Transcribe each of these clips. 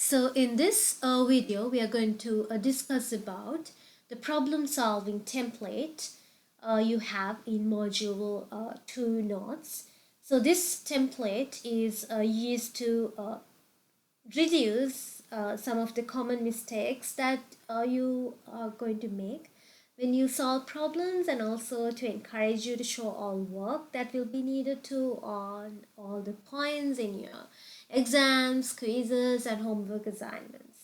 So in this video, we are going to discuss about the problem solving template you have in module 2 notes. So this template is used to reduce some of the common mistakes that you are going to make when you solve problems, and also to encourage you to show all work that will be needed to on all the points in your exams, quizzes, and homework assignments.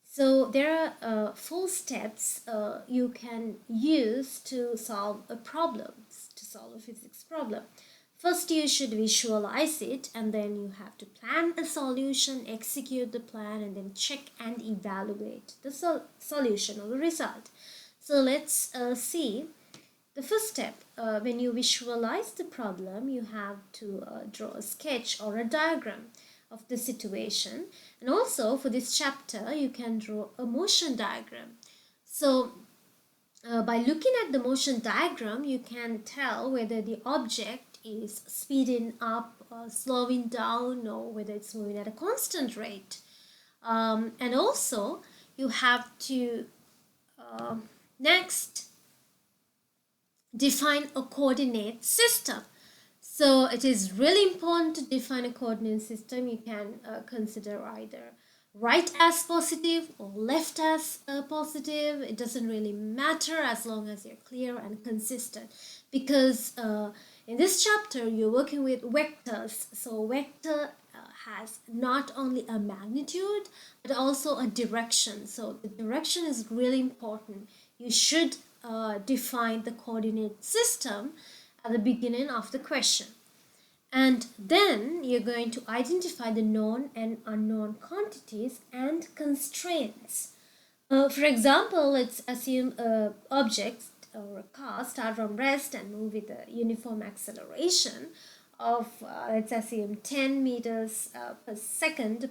So there are 4 steps you can use to solve a physics problem. First, you should visualize it, and then you have to plan a solution, execute the plan, and then check and evaluate the solution or the result. So let's see. The first step, when you visualize the problem, you have to draw a sketch or a diagram of the situation. And also for this chapter, you can draw a motion diagram. So by looking at the motion diagram, you can tell whether the object is speeding up, slowing down, or whether it's moving at a constant rate. And also you have to next define a coordinate system. So it is really important to define a coordinate system. You can consider either right as positive or left as positive. It doesn't really matter as long as you're clear and consistent, because in this chapter you're working with vectors. So vector has not only a magnitude but also a direction. So the direction is really important. You should define the coordinate system at the beginning of the question. And then you're going to identify the known and unknown quantities and constraints. For example, let's assume an object or a car start from rest and move with a uniform acceleration of let's assume 10 meters per second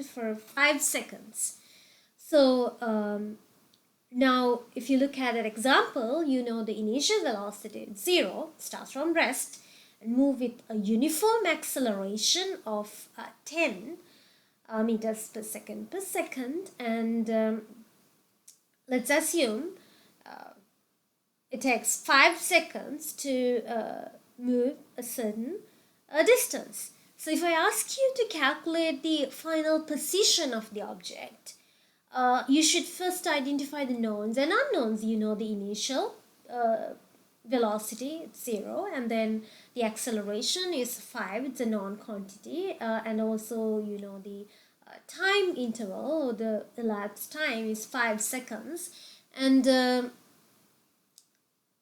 for 5 seconds. So now if you look at an example, you know the initial velocity is 0, starts from rest, and move with a uniform acceleration of 10 meters per second, and let's assume it takes 5 seconds to move a certain distance. So if I ask you to calculate the final position of the object, you should first identify the knowns and unknowns. You know the initial velocity, it's 0, and then the acceleration is 5, it's a known quantity, and also you know the time interval, or the elapsed time, is 5 seconds, and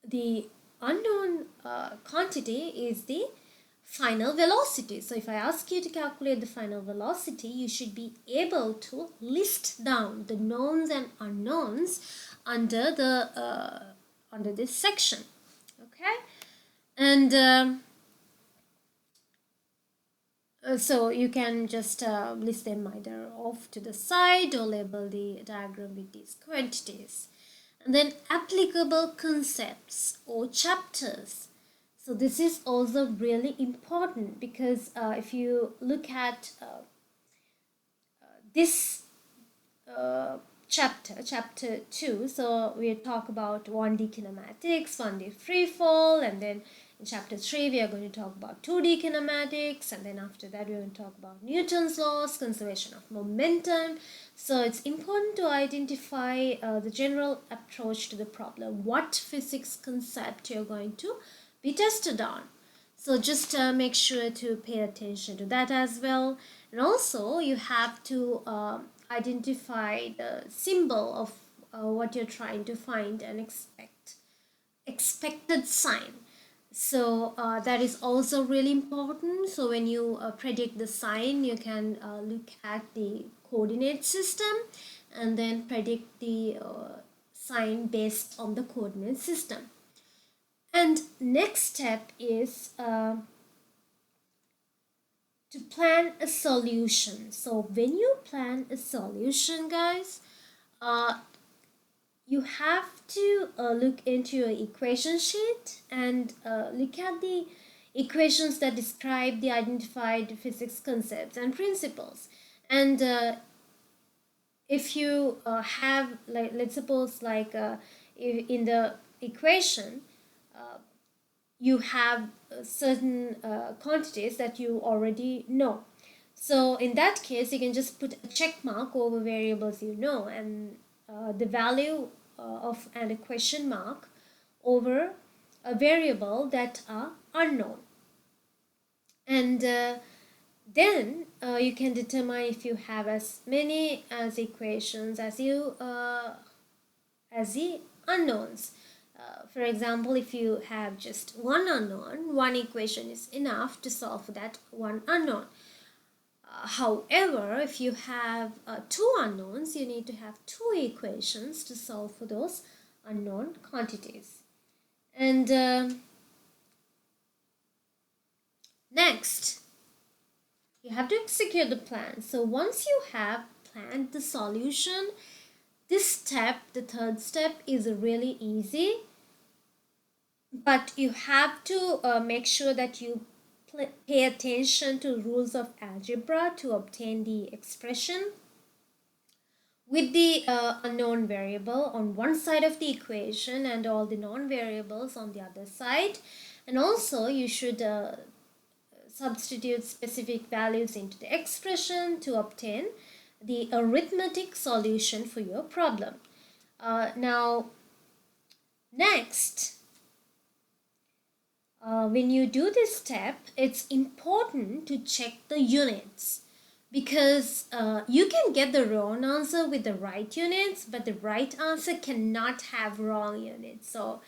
the unknown quantity is the final velocity. So if I ask you to calculate the final velocity, you should be able to list down the knowns and unknowns under this section. Okay, and so you can just list them either off to the side or label the diagram with these quantities. And then applicable concepts or chapters. So this is also really important, because if you look at this chapter 2, so we talk about 1D kinematics, 1D free fall, and then in chapter 3 we are going to talk about 2D kinematics, and then after that we're going to talk about Newton's laws, conservation of momentum. So it's important to identify the general approach to the problem, what physics concept you're going to be tested on. So just make sure to pay attention to that as well. And also you have to identify the symbol of what you're trying to find and expected sign. So that is also really important. So when you predict the sign, you can look at the coordinate system and then predict the sign based on the coordinate system. And next step is to plan a solution. So when you plan a solution, guys, you have to look into your equation sheet and look at the equations that describe the identified physics concepts and principles. And if you have, like, let's suppose, like, in the equation you have certain quantities that you already know. So in that case, you can just put a check mark over variables you know, and the value of, and a question mark over a variable that are unknown. And then you can determine if you have as many as equations as you as the unknowns. For example, if you have just one unknown, one equation is enough to solve for that one unknown. However, if you have two unknowns, you need to have two equations to solve for those unknown quantities. And next, you have to execute the plan. So once you have planned the solution, this step, the third step, is really easy, but you have to make sure that you pay attention to rules of algebra to obtain the expression with the unknown variable on one side of the equation and all the known variables on the other side. And also you should substitute specific values into the expression to obtain the arithmetic solution for your problem. Now, next, when you do this step, it's important to check the units, because you can get the wrong answer with the right units, but the right answer cannot have wrong units. So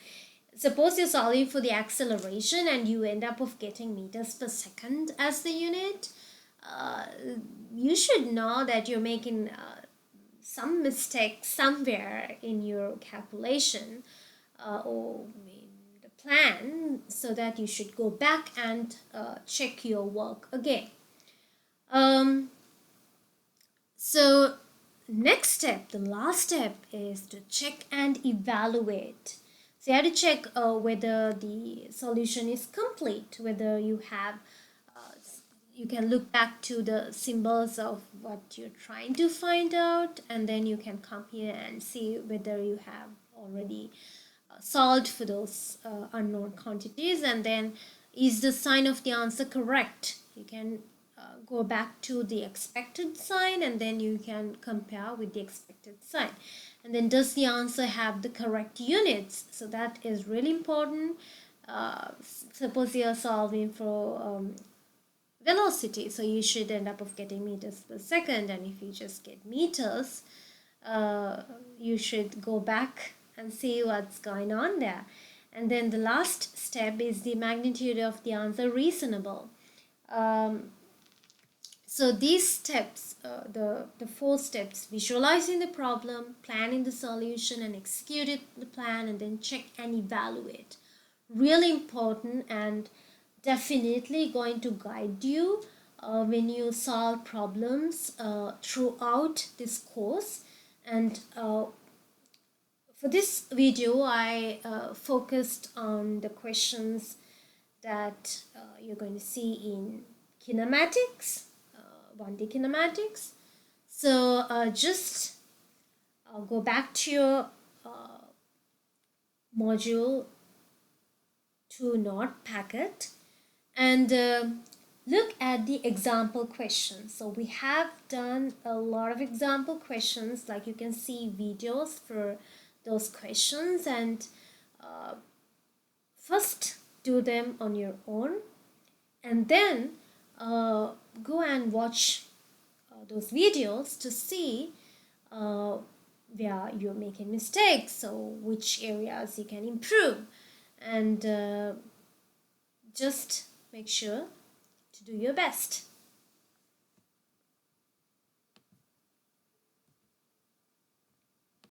suppose you're solving for the acceleration and you end up of getting meters per second as the unit. You should know that you're making some mistake somewhere in your calculation or in the plan, so that you should go back and check your work again. So next step, the last step, is to check and evaluate. So you have to check whether the solution is complete, whether you have, you can look back to the symbols of what you're trying to find out, and then you can come here and see whether you have already solved for those unknown quantities, and then is the sign of the answer correct. You can go back to the expected sign, and then you can compare with the expected sign. And then does the answer have the correct units? So that is really important. Suppose you are solving for velocity, so you should end up of getting meters per second, and if you just get meters, you should go back and see what's going on there. And then the last step is the magnitude of the answer reasonable. So these steps, the four steps: visualizing the problem, planning the solution, and executing the plan, and then check and evaluate. Really important, and definitely going to guide you when you solve problems throughout this course. And for this video, I focused on the questions that you're going to see in kinematics, 1D kinematics. So just go back to your module 2 Node packet and look at the example questions. So we have done a lot of example questions, like you can see videos for those questions, and first do them on your own, and then go and watch those videos to see where you're making mistakes, so which areas you can improve, and just make sure to do your best.